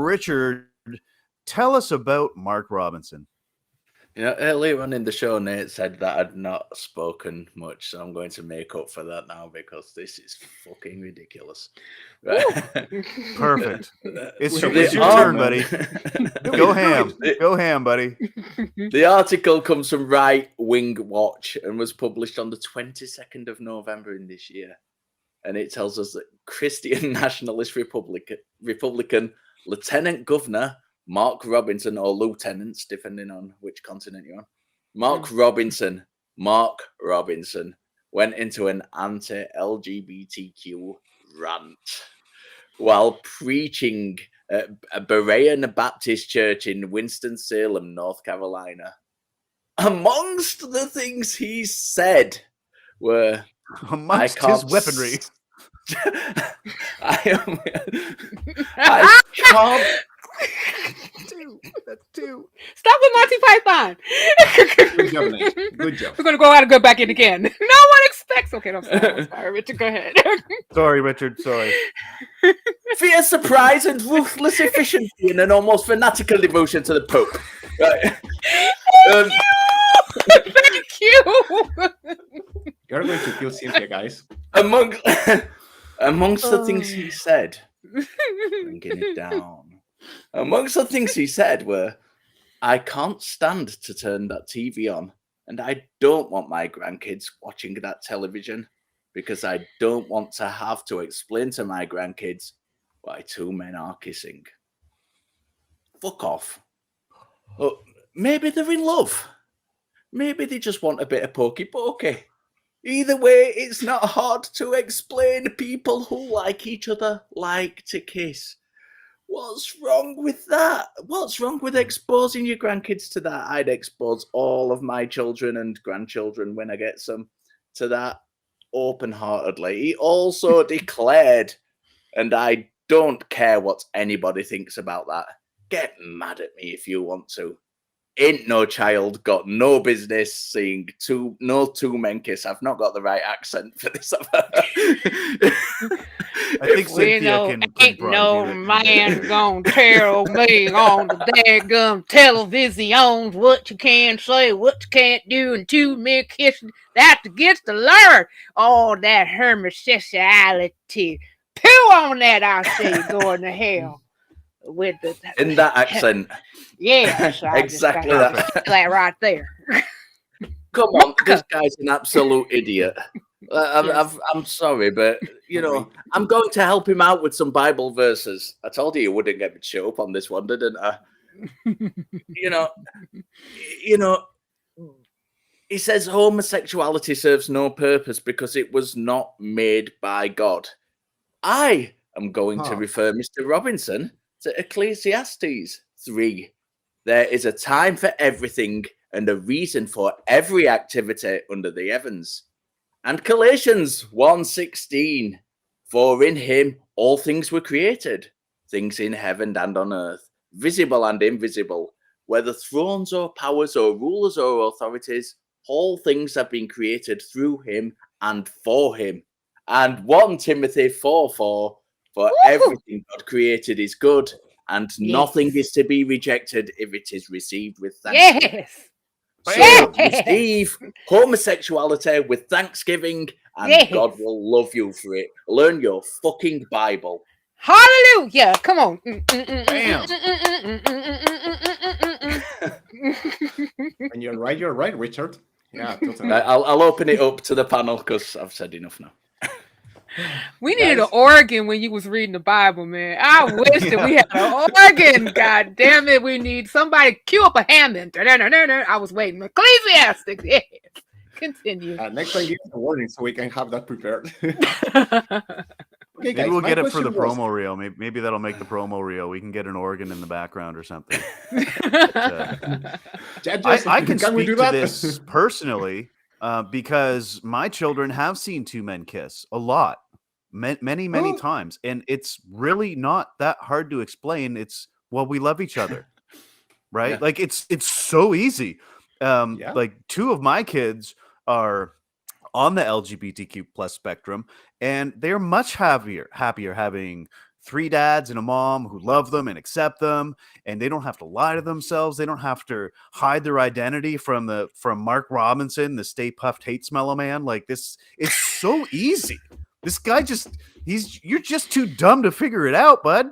Richard, tell us about Mark Robinson. Earlier on in the show, Nate said that I'd not spoken much, so I'm going to make up for that now because this is fucking ridiculous. Right. Perfect. It's your turn, buddy. Go ham. Go ham, buddy. The article comes from Right Wing Watch and was published on the 22nd of November in this year. And it tells us that Christian Nationalist Republican Lieutenant Governor Mark Robinson, or lieutenants, depending on which continent you're on. Mark Robinson went into an anti-LGBTQ rant while preaching at a Berean Baptist church in Winston-Salem, North Carolina. Amongst the things he said were... Amongst his weaponry. I can't... That's two. Stop with Monty Python. Good job, Nate. Good job. We're gonna go out and go back in again. No one expects. Okay, I'm sorry, Richard. Go ahead. Sorry, Richard. Sorry. Fear, surprise, and ruthless efficiency, and an almost fanatical devotion to the Pope. Right. Thank you. You're going to kill Cynthia, guys. Amongst the things he said, bringing it down. Amongst the things he said were, I can't stand to turn that TV on, and I don't want my grandkids watching that television because I don't want to have to explain to my grandkids why two men are kissing. Fuck off. Well, maybe they're in love. Maybe they just want a bit of pokey-pokey. Either way, it's not hard to explain. People who like each other like to kiss. What's wrong with that? What's wrong with exposing your grandkids to that? I'd expose all of my children and grandchildren when I get some to that open-heartedly. He also declared, and I don't care what anybody thinks about that. Get mad at me if you want to. Ain't no child got no business seeing two men kiss. I've not got the right accent for this. I think Cynthia can ain't no man gonna tell me on the daggum television what you can say, what you can't do, and two men kissing. That's against the Lord. All that homosexuality. Poo on that, I say, going to hell. With the in that accent. Yes, exactly that right there. Come on, this guy's an absolute idiot. I'm sorry, but I'm going to help him out with some Bible verses. I told you wouldn't get me to show up on this one, didn't I? He says homosexuality serves no purpose because it was not made by God. I am going to refer Mr. Robinson to Ecclesiastes 3. There is a time for everything and a reason for every activity under the heavens. And Galatians 1:16, for in him all things were created, things in heaven and on earth, visible and invisible, whether thrones or powers or rulers or authorities, all things have been created through him and for him. And 1 Timothy 4:4, for everything God created is good, and nothing is to be rejected if it is received with thanksgiving. So receive homosexuality with thanksgiving, and God will love you for it. Learn your fucking Bible. Hallelujah! Come on. Bam. And you're right, Richard. Yeah, totally. I'll open it up to the panel because I've said enough now. We needed an organ when you was reading the Bible, man. I wish that we had an organ. God damn it, we need somebody cue up a Hammond. I was waiting. Ecclesiastes. Yes. Continue. Next time, give us a warning so we can have that prepared. Okay, maybe we'll get it for the promo reel. Maybe that'll make the promo reel. We can get an organ in the background or something. But, I can speak to this personally. Because my children have seen two men kiss a lot, many times, and it's really not that hard to explain. It's we love each other, right? Yeah. Like it's so easy. Like two of my kids are on the LGBTQ plus spectrum, and they're much happier having 3 dads and a mom who love them and accept them, and they don't have to lie to themselves. They don't have to hide their identity from Mark Robinson, the Stay Puffed Hate Smello man. Like this, it's so easy. This guy you're just too dumb to figure it out, bud.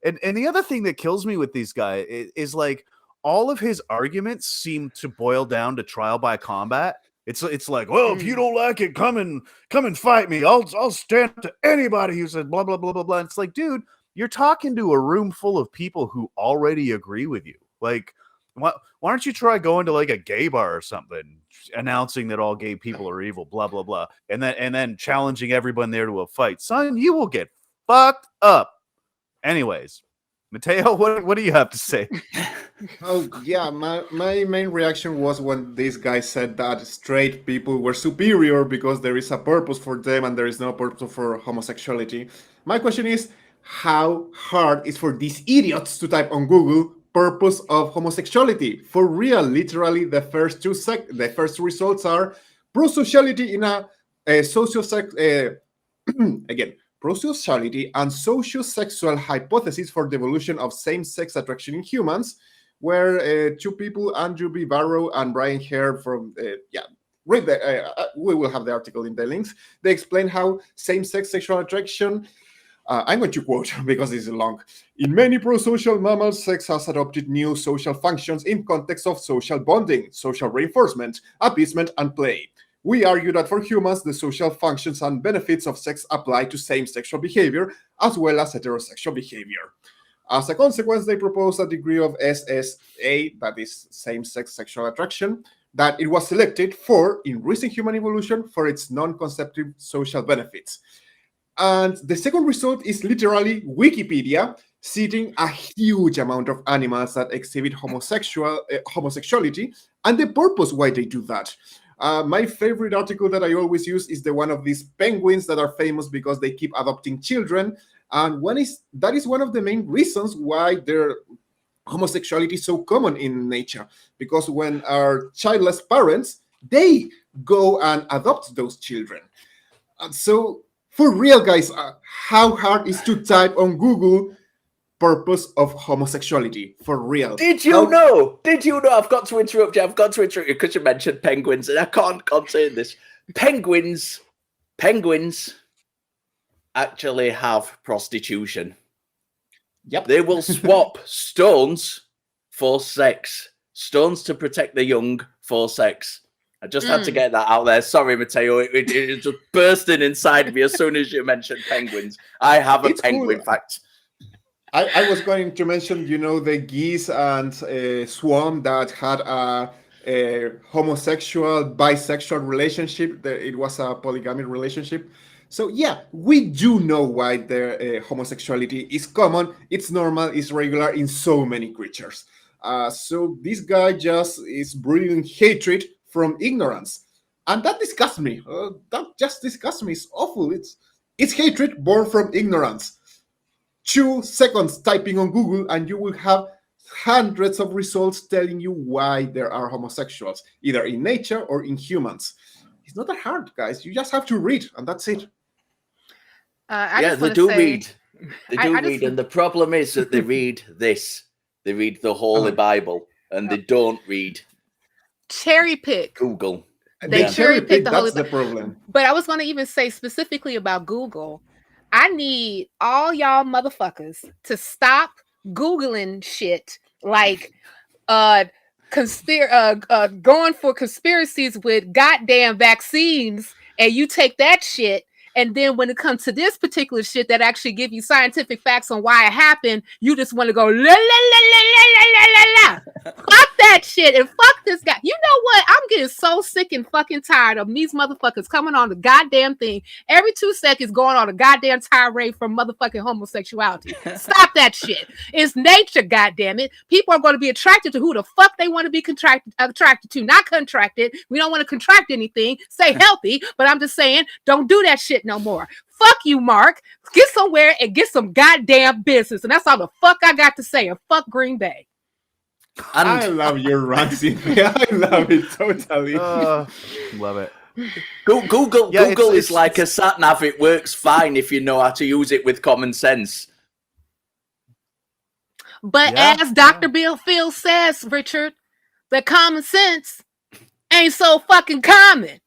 And the other thing that kills me with these guys is like all of his arguments seem to boil down to trial by combat. It's like, well, if you don't like it, come and fight me. I'll stand to anybody who says blah blah blah blah blah. It's like, dude, you're talking to a room full of people who already agree with you. Like, why don't you try going to like a gay bar or something, announcing that all gay people are evil, blah blah blah, and then challenging everyone there to a fight, son? You will get fucked up. Anyways, Mateo, what do you have to say? Oh yeah, my main reaction was when this guy said that straight people were superior because there is a purpose for them and there is no purpose for homosexuality. My question is, how hard is for these idiots to type on Google purpose of homosexuality? For real, literally the first two results are prosociality in a social sex again. Prosociality and sociosexual hypothesis for the evolution of same-sex attraction in humans, where two people, Andrew B. Barrow and Brian Hare from, read we will have the article in the links. They explain how same-sex sexual attraction, I'm going to quote because it's long. In many prosocial mammals, sex has adopted new social functions in context of social bonding, social reinforcement, appeasement, and play. We argue that for humans, the social functions and benefits of sex apply to same sexual behavior as well as heterosexual behavior. As a consequence, they propose a degree of SSA, that is same-sex sexual attraction, that it was selected for in recent human evolution for its non-conceptive social benefits. And the second result is literally Wikipedia citing a huge amount of animals that exhibit homosexuality and the purpose why they do that. My favorite article that I always use is the one of these penguins that are famous because they keep adopting children. And that is one of the main reasons why their homosexuality is so common in nature. Because when our childless parents, they go and adopt those children. And so, for real, guys, how hard is to type on Google purpose of homosexuality? For real. Did you know? I've got to interrupt you because you mentioned penguins, and I can't say this. Penguins actually have prostitution. Yep. They will swap stones for sex. Stones to protect the young for sex. I just had to get that out there. Sorry, Mateo. It just bursting inside me as soon as you mentioned penguins. I have a penguin fact. I was going to mention, the geese and swan that had a homosexual, bisexual relationship. It was a polygamic relationship. So yeah, we do know why their homosexuality is common. It's normal, it's regular in so many creatures. So this guy just is breeding hatred from ignorance. And that disgusts me. That just disgusts me. It's awful. It's hatred born from ignorance. 2 seconds typing on Google and you will have hundreds of results telling you why there are homosexuals, either in nature or in humans. It's not that hard, guys. You just have to read, and that's it. They do read. They do read, and the problem is that they read this. They read the Holy Bible, and they don't read cherry pick Google. They cherry pick the Holy Bible. That's the problem. But I was going to even say specifically about Google. I need all y'all motherfuckers to stop Googling shit like going for conspiracies with goddamn vaccines, and you take that shit, and then when it comes to this particular shit that actually give you scientific facts on why it happened, you just want to go la la la la la la la la. Fuck that shit and fuck this guy. You know what? I'm getting so sick and fucking tired of these motherfuckers coming on the goddamn thing every 2 seconds, going on a goddamn tirade from motherfucking homosexuality. Stop that shit. It's nature, goddamn it. People are going to be attracted to who the fuck they want to be attracted to, not contracted. We don't want to contract anything. Stay healthy, but I'm just saying, don't do that shit no more. Fuck you, Mark. Get somewhere and get some goddamn business. And that's all the fuck I got to say. And fuck Green Bay. And I love your rant, Cynthia. I love it totally. Love it. Google is like a sat nav. It works fine if you know how to use it with common sense. But as Dr. Bill Phil says, Richard, that common sense ain't so fucking common.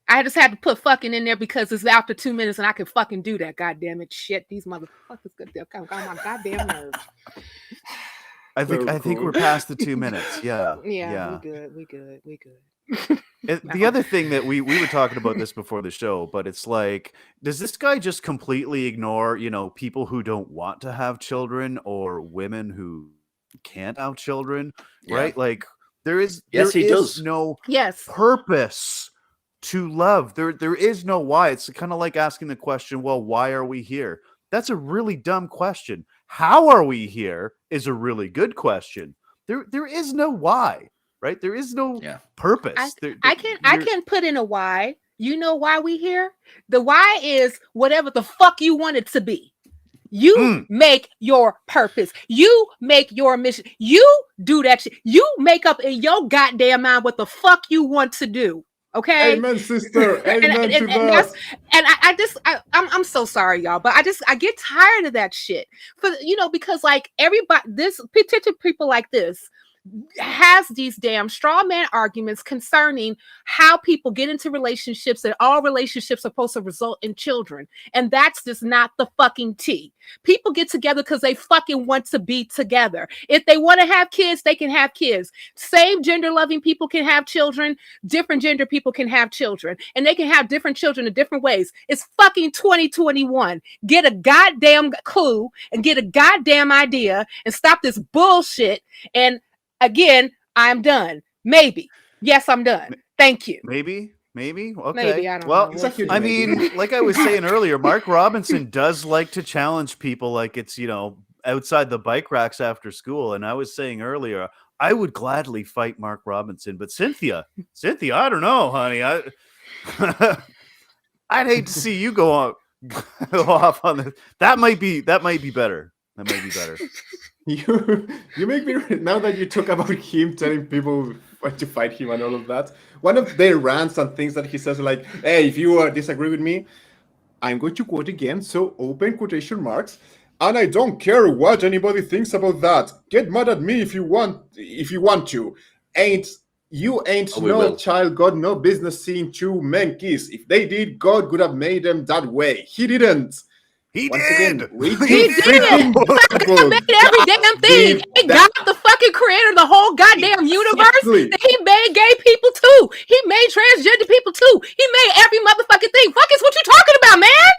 I just had to put fucking in there because it's after 2 minutes and I can fucking do that. God damn it. Shit, these motherfuckers got my goddamn nerves. I think we're past the 2 minutes. Yeah. We good. The other thing that we were talking about this before the show, but it's like, does this guy just completely ignore, people who don't want to have children or women who can't have children, right? Like there is no purpose to love. There is no why. It's kind of like asking the question, well, why are we here? That's a really dumb question. How are we here is a really good question. There is no why, right? There is no purpose. I can put in a why. You know why we here? The why is whatever the fuck you want it to be. You make your purpose. You make your mission. You do that shit. You make up in your goddamn mind what the fuck you want to do. Okay. Amen, sister. Amen to that. And I'm so sorry, y'all, but I get tired of that shit. Because like everybody, this particular people like this has these damn straw man arguments concerning how people get into relationships, and all relationships are supposed to result in children. And that's just not the fucking tea. People get together because they fucking want to be together. If they want to have kids, they can have kids. Same gender loving people can have children. Different gender people can have children. And they can have different children in different ways. It's fucking 2021. Get a goddamn clue and get a goddamn idea and stop this bullshit. And again, I'm done. Maybe. Yes, I'm done. Thank you. Maybe. Okay. Maybe, I don't know. I mean, like I was saying earlier, Mark Robinson does like to challenge people like it's, outside the bike racks after school. And I was saying earlier, I would gladly fight Mark Robinson, but Cynthia, I don't know, honey. I'd hate to see you go off on this. That might be better. You make me, now that you talk about him telling people to fight him and all of that, one of their rants and things that he says, like, hey, if you disagree with me, I'm going to quote again, so open quotation marks, and I don't care what anybody thinks about that. Get mad at me if you want to. No child got no business seeing two men kiss. If they did, God could have made them that way. He didn't. He Once did. Again, he did. God made every damn thing. He got the fucking creator of the whole goddamn universe. Exactly. He made gay people too. He made transgender people too. He made every motherfucking thing. Fuck is what you talking about, man?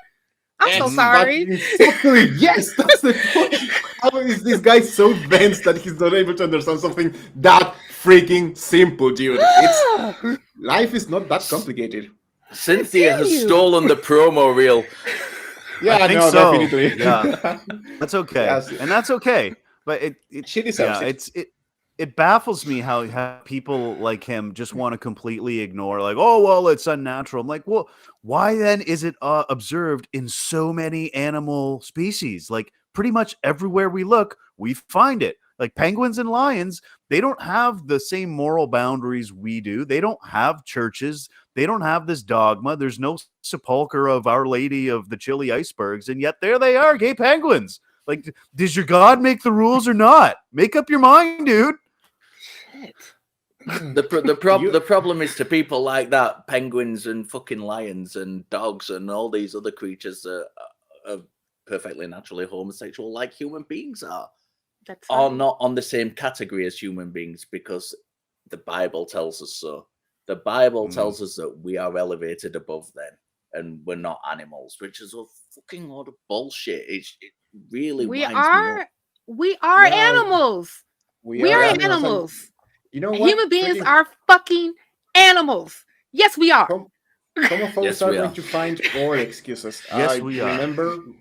I'm so sorry. Exactly. Yes, that's the point. How is this guy so dense that he's not able to understand something that freaking simple, dude? Life is not that complicated. Cynthia has stolen the promo reel. Yeah, I think no, so. Definitely. Yeah, that's okay, and that's okay. But she deserves it. It baffles me how people like him just want to completely ignore, like, oh well, it's unnatural. I'm like, well, why then is it observed in so many animal species? Like pretty much everywhere we look, we find it. Like penguins and lions, they don't have the same moral boundaries we do. They don't have churches. They don't have this dogma. There's no sepulcher of Our Lady of the Chili Icebergs. And yet there they are, gay penguins. Like, does your God make the rules or not? Make up your mind, dude. Shit. The problem is to people like that, penguins and fucking lions and dogs and all these other creatures that are perfectly naturally homosexual like human beings are not on the same category as human beings because the Bible tells us so. The Bible tells us that we are elevated above them and we're not animals, which is a fucking lot of bullshit. It really we are animals. We are animals. You know what? Human beings are fucking animals. Yes, we are. Some of us are going to find all excuses. Yes, we are.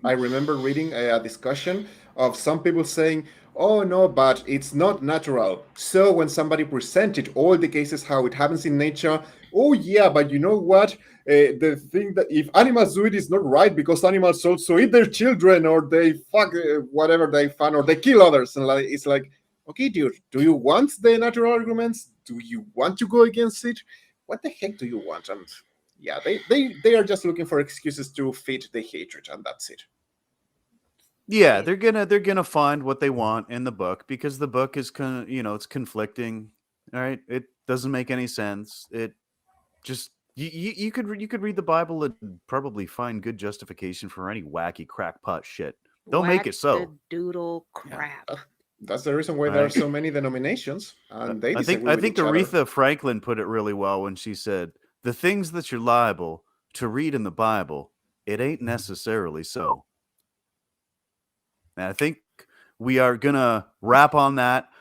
I remember reading a discussion of some people saying, oh no, but it's not natural. So when somebody presented all the cases how it happens in nature, oh yeah, but you know what? The thing that if animals do it is not right because animals also eat their children or they fuck whatever they find or they kill others. And it's like, okay, dude, do you want the natural arguments? Do you want to go against it? What the heck do you want? And yeah, they are just looking for excuses to feed the hatred, and that's it. Yeah, they're gonna find what they want in the book because the book is it's conflicting. All right, it doesn't make any sense. It just you could read the Bible and probably find good justification for any wacky crackpot shit. Don't make it so. Doodle crap. That's the reason why there are so many denominations, and they disagree I with think each other. Aretha Franklin put it really well when she said, "The things that you're liable to read in the Bible, it ain't necessarily so." And I think we are gonna wrap on that.